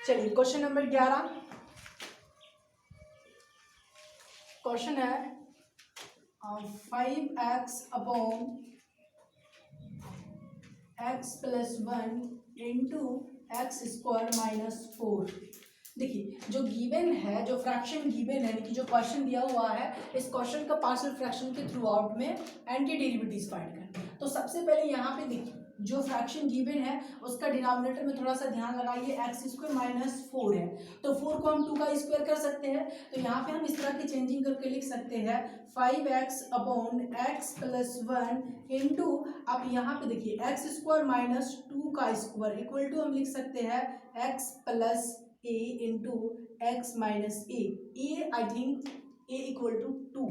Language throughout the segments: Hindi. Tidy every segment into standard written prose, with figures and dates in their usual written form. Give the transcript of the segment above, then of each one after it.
चलिए क्वेश्चन नंबर 11। क्वेश्चन है 5x upon x plus 1 into x square minus 4। देखिए जो गिवन है, जो फ्रैक्शन गिवन है, यानी कि जो क्वेश्चन दिया हुआ है, इस क्वेश्चन का पार्शियल फ्रैक्शन के थ्रू आउट में एंटी डेरिवेटिव्स फाइंड करना। तो सबसे पहले यहाँ पे देखिए जो फ्रैक्शन गिवन है उसका डिनोमिनेटर में थोड़ा सा ध्यान लगाइए, एक्स स्क्वायर माइनस 4 है तो 4 को हम 2 का स्क्वायर कर सकते हैं। तो यहाँ पे हम इस तरह की चेंजिंग करके लिख सकते हैं 5x upon x plus 1 into, अब यहाँ पे देखिए एक्स स्क्वायर माइनस 2 का स्क्वायर इक्वल टू हम लिख सकते हैं X plus A into x minus A I think A equal to 2,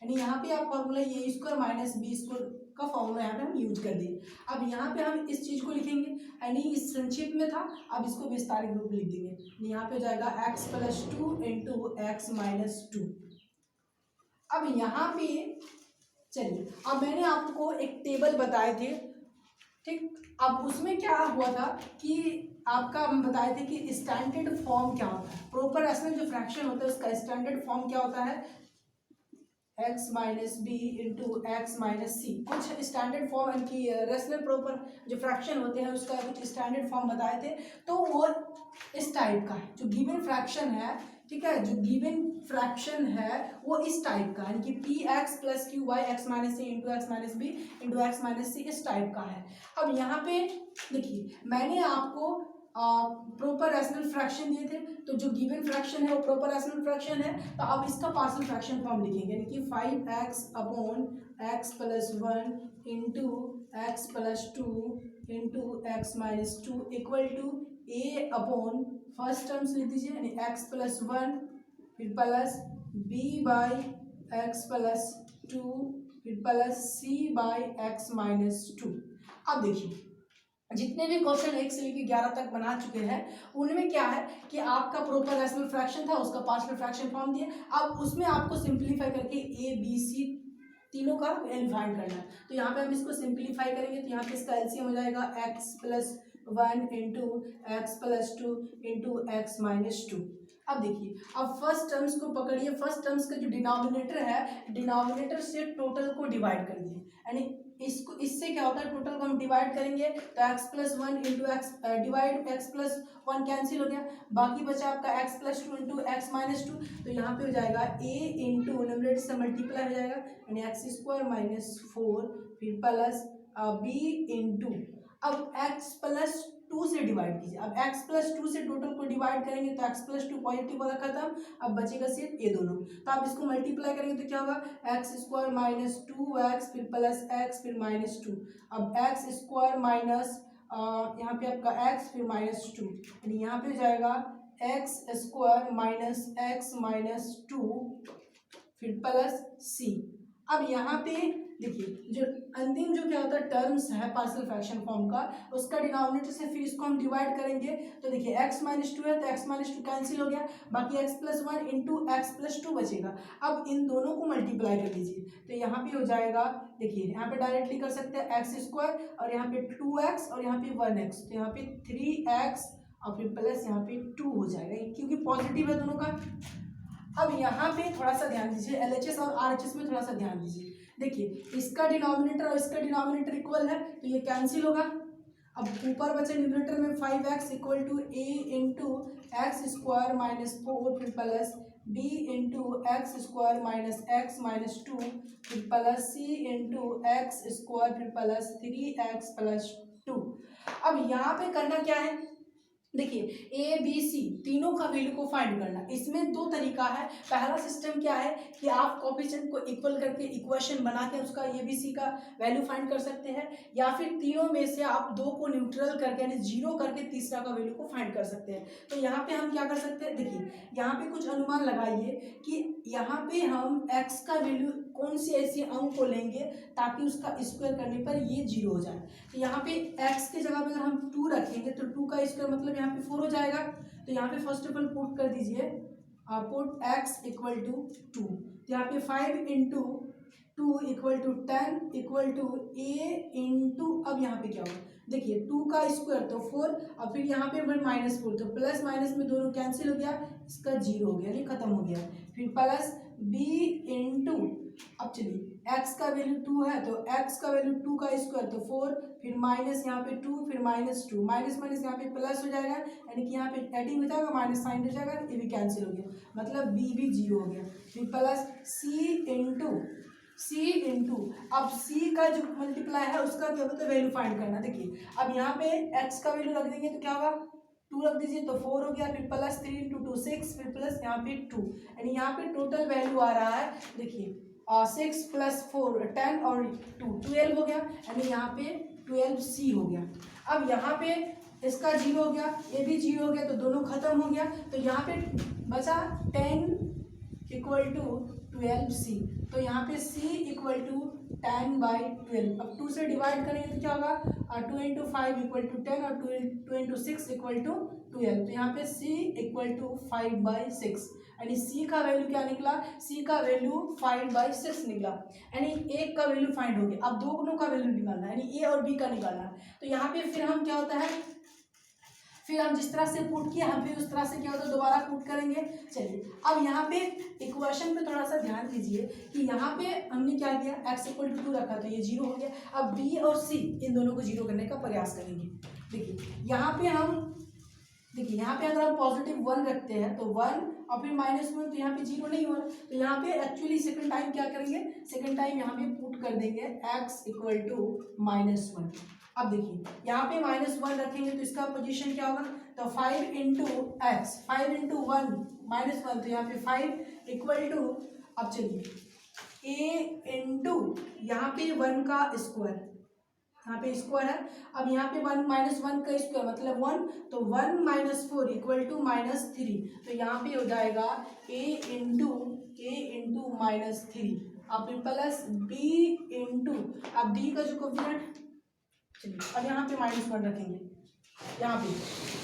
यानी यहाँ पे आप formula A square minus B square का फॉर्मूला यहाँ पे हम यूज कर दिए। अब यहाँ पे हम इस चीज को लिखेंगे, यानी इस संक्षिप्त में था, अब इसको विस्तारित रूप में लिख देंगे। यहाँ पे हो जाएगा x plus 2 into x minus 2। अब यहाँ पे चलिए, अब मैंने आपको एक टेबल बताए थे, ठीक। अब उसमें क्या हुआ था कि आपका हम बताए थे कि स्टैंडर्ड फॉर्म क्या होता है, प्रोपर रैशनल जो फ्रैक्शन होता है उसका स्टैंडर्ड फॉर्म क्या होता है, x minus b into x minus c. कुछ स्टैंडर्ड फॉर्म यानी रैशनल प्रॉपर जो फ्रैक्शन होते हैं उसका कुछ स्टैंडर्ड फॉर्म बताए थे। तो वो इस टाइप का है, जो गिवन फ्रैक्शन है, ठीक है, जो गिवन फ्रैक्शन है वो इस टाइप का है, यानी कि p x plus q y x minus c into x minus b into x minus c इस टाइप का है। अब यहाँ पे देखिए मैंने आपको प्रॉपर रैशनल फ्रैक्शन दिए थे, तो जो गिवन फ्रैक्शन है वो प्रॉपर रैशनल फ्रैक्शन है। तो अब इसका पार्शियल फ्रैक्शन फॉर्म लिखेंगे, यानी कि 5x upon x plus 1 into x plus 2 into x minus 2 equal to a upon first terms लिख दीजिए, यानी एक्स प्लस 1 फिर plus b by x plus 2 फिर plus c by x minus 2। अब देखिए जितने भी क्वेश्चन 1 से लेकर 11 तक बना चुके हैं उनमें क्या है कि आपका प्रॉपर रैशनल फ्रैक्शन था, उसका पार्शियल फ्रैक्शन फॉर्म दिया। अब उसमें आपको सिंप्लीफाई करके ए बी सी तीनों का एल फाइंड करना है। तो यहाँ पे हम इसको सिंप्लीफाई करेंगे, तो यहाँ पे इसका एलसीएम हो जाएगा x plus 1 into x plus 2 into x minus 2। अब देखिए, अब फर्स्ट टर्म्स को पकड़िए, फर्स्ट टर्म्स का जो डिनोमिनेटर है, डिनोमिनेटर से टोटल को डिवाइड कर दिए, यानी इसको इससे क्या होता है, टोटल को हम डिवाइड करेंगे तो x plus 1 into x divide x plus 1 cancel हो गया, बाकी बचा आपका x plus 2 into x minus 2। तो यहाँ पे हो जाएगा ए इंटू नंबरेटर से मल्टीप्लाई हो जाएगा, यानी एक्स स्क्वायर माइनस 4 फिर प्लस बी इंटू, अब एक्स प्लस 2 से डिवाइड कीजिए, अब x प्लस 2 से टोटल को डिवाइड करेंगे तो x प्लस 2 पॉजिटिव वाला खत्म, अब बचेगा सिर्फ ये दोनों। तो आप इसको मल्टीप्लाई करेंगे तो क्या होगा, एक्स स्क्वायर माइनस 2x फिर प्लस x फिर माइनस 2, अब एक्स स्क्वायर माइनस यहाँ पे आपका x फिर माइनस 2, यानी यहाँ पे हो जाएगा x square minus x minus 2 फिर प्लस c। अब यहाँ पे देखिए जो अंतिम जो क्या होता है टर्म्स है पार्शियल फ्रैक्शन फॉर्म का, उसका डिनोमिनेटर से फिर इसको हम डिवाइड करेंगे। तो देखिए x माइनस 2 है तो x माइनस 2 कैंसिल हो गया, बाकी x plus 1 into x plus 2 बचेगा। अब इन दोनों को मल्टीप्लाई कर लीजिए, तो यहाँ पे हो जाएगा, देखिए यहाँ पे डायरेक्टली कर सकते हैं एक्स स्क्वायर और यहाँ पे 2x और यहाँ पे 1x, तो यहाँ पे 3x और फिर प्लस यहाँ पे 2 हो जाएगा, क्योंकि पॉजिटिव है दोनों का। अब यहाँ पे थोड़ा सा ध्यान दीजिए, एलएचएस और आरएचएस में थोड़ा सा ध्यान दीजिए। देखिए इसका डिनोमिनेटर और इसका डिनोमिनेटर इक्वल है तो ये कैंसिल होगा। अब ऊपर बचे न्यूमरेटर में 5x equal to a into x square minus 4 फिर plus b into x square minus x minus 2 फिर plus c into x square फिर प्लस 3x प्लस 2। अब यहाँ पे करना क्या है, देखिए ए बी सी तीनों का वैल्यू को फाइंड करना। इसमें दो तरीका है, पहला सिस्टम क्या है कि आप कोएफिशिएंट को इक्वल करके इक्वेशन बना के उसका ए बी सी का वैल्यू फाइंड कर सकते हैं, या फिर तीनों में से आप दो को न्यूट्रल करके यानी जीरो करके तीसरा का वैल्यू को फाइंड कर सकते हैं। तो यहाँ पे हम क्या कर सकते हैं, देखिए यहाँ पे कुछ अनुमान लगाइए कि यहाँ पे हम x का वैल्यू कौन सी ऐसी अंक को लेंगे ताकि उसका स्क्वायर करने पर ये जीरो हो जाए। तो यहाँ पे x के जगह पे अगर हम 2 रखेंगे तो 2 का स्क्वायर मतलब यहाँ पे 4 हो जाएगा। तो यहाँ पे फर्स्ट ऑफ ऑल पुट कर दीजिए, पुट x इक्वल टू 2, तो यहाँ पे 5 into 2 equal to 10 equal to a into, अब यहाँ पे क्या होगा, देखिए 2 का स्क्वायर तो 4, और फिर यहाँ पे -4, तो प्लस माइनस में दोनों कैंसिल हो गया, इसका 0 हो गया, यानी खत्म हो गया। फिर प्लस b इंटू, अब चलिए x का वैल्यू 2 है तो x का वैल्यू 2 का स्क्वायर तो 4, फिर माइनस यहाँ पे 2, फिर -2, माइनस माइनस यहाँ पे प्लस हो जाएगा, यानी कि यहाँ पे एडिंग हो जाएगा, माइनस साइन हो जाएगा, ये भी कैंसिल हो गया, मतलब b भी 0 हो गया। फिर प्लस c इंटू, अब c का जो मल्टीप्लाई है उसका क्या होता है, वैल्यू फाइंड करना। देखिए अब यहाँ पे x का वैल्यू रख देंगे तो क्या होगा, 2 रख दीजिए तो 4 हो गया, फिर प्लस 3 इंटू 2 6, फिर प्लस यहाँ पे 2, यानी यहाँ पे टोटल वैल्यू आ रहा है, देखिए 6 प्लस 4 10 और 2 12 हो गया, यानी यहाँ पे 12c हो गया। अब यहाँ पे इसका 0 हो गया, ये भी 0 हो गया, तो दोनों खत्म हो गया, तो यहाँ पे बचा 10 इक्वल टू 12c, तो यहाँ पे c इक्वल टू 10/12। अब 2 से डिवाइड करेंगे तो क्या होगा, 2 इंटू 5 इक्वल टू 10 और 2 इंटू 6 इक्वल टू 12, तो यहाँ पे c इक्वल टू 5/6, यानी c का वैल्यू क्या निकला, c का वैल्यू 5/6 निकला, यानी एक का वैल्यू फाइंड हो गया। अब दोनों का वैल्यू निकालना है, यानी a और b का निकालना है, तो यहाँ पे फिर हम क्या होता है, फिर हम जिस तरह से पुट किया हम फिर उस तरह से क्या होता है दोबारा पुट करेंगे। चलिए अब यहाँ पे इक्वेशन पे थोड़ा सा ध्यान दीजिए कि यहाँ पे हमने क्या किया, x इक्वल टू 2 रखा तो ये 0 हो गया। अब b और c इन दोनों को 0 करने का प्रयास करेंगे। देखिए यहाँ पे यहाँ पे अगर हम पॉजिटिव 1 रखते हैं तो 1 और फिर -1, तो यहाँ पे 0 नहीं हो रहा, तो यहाँ पे एक्चुअली सेकंड टाइम क्या करेंगे, सेकंड टाइम यहाँ पे पुट कर देंगे x इक्वल टू -1। अब देखिए यहाँ पे -1 रखेंगे तो इसका पोजीशन क्या होगा, तो 5 इंटू एक्स, 5 इंटू 1 -1, तो यहाँ पे 5 इक्वल टू, अब चलिए a इंटू यहाँ पे 1 का स्क्वायर, यहाँ पे स्क्वायर है, अब यहाँ पे 1 -1 का स्क्वायर मतलब 1, तो 1 - 4 इक्वल टू -3, तो यहाँ पे हो जाएगा a इंटू -3, अब प्लस b इंटू, अब b का जो कोफिशिएंट, चलिए अब यहाँ पे -1 रखेंगे, यहाँ पे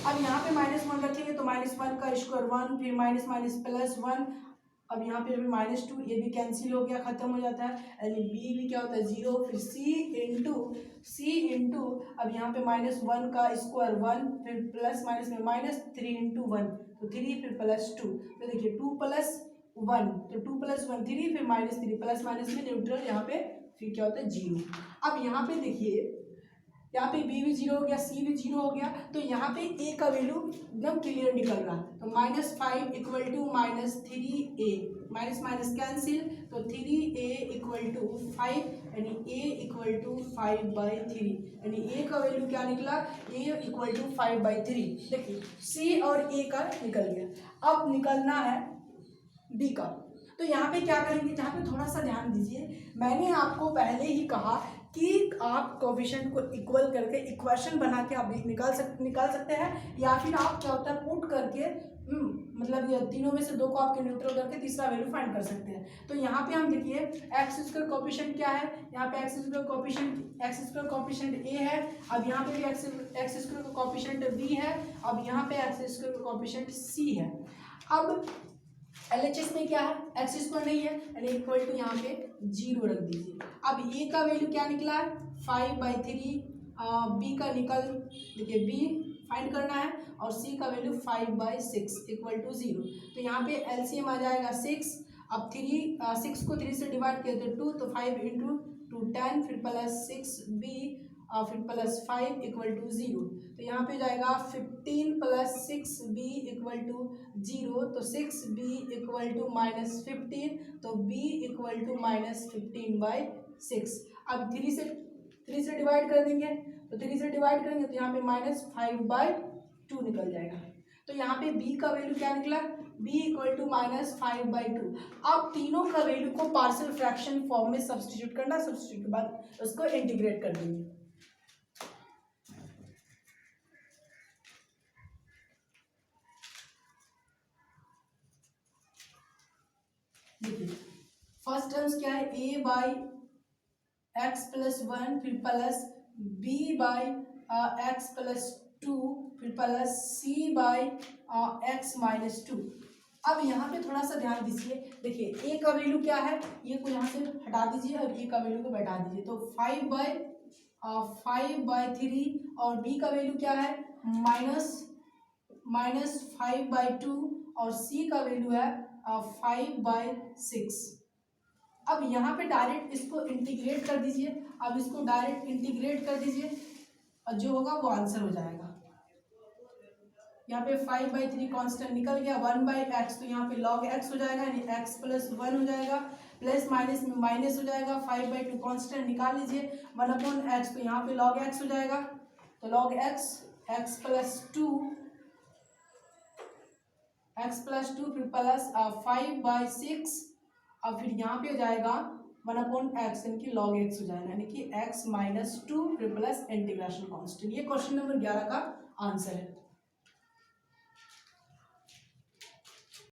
अब यहाँ पे -1 रखेंगे तो -1 का स्क्वायर 1, फिर माइनस माइनस प्लस 1, अब यहाँ पे फिर -2, ये भी कैंसिल हो गया, खत्म हो जाता है, यानी b भी क्या होता है 0, फिर c इंटू अब यहाँ पे -1 का स्क्वायर 1, फिर प्लस माइनस में -3 इंटू 1, तो 3, फिर +2, तो देखिए 2 + 1, तो 2 + 1 3, फिर -3, प्लस माइनस में न्यूट्रल, यहाँ पे फिर क्या होता है 0। अब यहाँ पे देखिए यहाँ पे b भी 0 हो गया, c भी 0 हो गया, तो यहाँ पे a का वैल्यू एकदम क्लियर निकल रहा है, तो -5 equal to -3a, minus minus cancel, तो 3a इक्वल टू 5, यानी a इक्वल टू 5/3, यानी a का वैल्यू क्या निकला, a इक्वल टू 5/3। देखिए c और a का निकल गया, अब निकलना है b का, तो यहाँ पे क्या करेंगे, जहाँ पे थोड़ा सा ध्यान दीजिए, मैंने आपको पहले ही कहा कि आप कोफिशिएंट को इक्वल करके इक्वेशन बना के आप निकाल सकते हैं, या फिर आप क्या होता है पुट करके मतलब ये तीनों में से 2 को आपके न्यूट्रल करके तीसरा वैल्यू फाइंड कर सकते हैं। तो यहाँ पे हम देखिए एक्स स्क्वायर कोफिशिएंट क्या है, यहाँ पे एक्स स्क्वायर कोफिशिएंट a है, अब यहाँ पे भी एक्स स्क्वायर कोफिशिएंट b है, अब यहाँ पे एक्स स्क्वायर कोफिशिएंट c है। अब LHS में क्या है, एक्स स्क्वायर नहीं है, यानी इक्वल टू यहाँ पे 0 रख दीजिए। अब a का वैल्यू क्या निकला है 5/3, b का देखिए b फाइंड करना है, और c का वैल्यू 5/6 इक्वल टू 0, तो यहाँ पे LCM आ जाएगा 6, अब 6 को 3 से डिवाइड किया तो 2, तो 5 इंटू 2 10, फिर +6b फिर +5 इक्वल टू 0, तो यहाँ पे जाएगा 15 + 6b इक्वल टू 0, तो 6b इक्वल टू -15, तो b इक्वल टू -15/6। अब 3 से डिवाइड कर देंगे, तो 3 से डिवाइड करेंगे तो यहाँ पे -5/2 निकल जाएगा, तो यहाँ पे b का वैल्यू क्या निकला, b इक्वल टू -5/2। अब तीनों का वैल्यू को पार्शियल फ्रैक्शन फॉर्म में सब्स्टिट्यूट करना, सब्स्टिट्यूट के बाद उसको इंटीग्रेट कर देंगे। देखिए फर्स्ट टर्म्स क्या है, a/x + 1, फिर प्लस b/x + 2, फिर प्लस c/x - 2। अब यहाँ पे थोड़ा सा ध्यान दीजिए, देखिए a का वैल्यू क्या है, ये को यहाँ से हटा दीजिए और a का वैल्यू को बैठा दीजिए, तो 5/3 और b का वैल्यू क्या है -5/2 और c का वैल्यू है 5/6। अब यहाँ पे डायरेक्ट इसको इंटीग्रेट कर दीजिए। अब इसको डायरेक्ट इंटीग्रेट कर दीजिए और जो होगा वो आंसर हो जाएगा। यहाँ पे 5/3 कांस्टेंट निकल गया, 1/x तो यहाँ पे log x हो जाएगा, यानी x + 1 हो जाएगा, प्लस माइनस में माइनस हो जाएगा, 5/2 कांस्टेंट निकाल लीजिए, 1/x तो यहाँ पे log x हो जाएगा, तो log x x + 2 फिर प्लस 5/6 और फिर यहाँ पे हो जाएगा 1/x यानी कि log x हो जाएगा, यानी कि x - 2 फिर प्लस इंटीग्रेशन कांस्टेंट। ये क्वेश्चन नंबर 11 का आंसर है।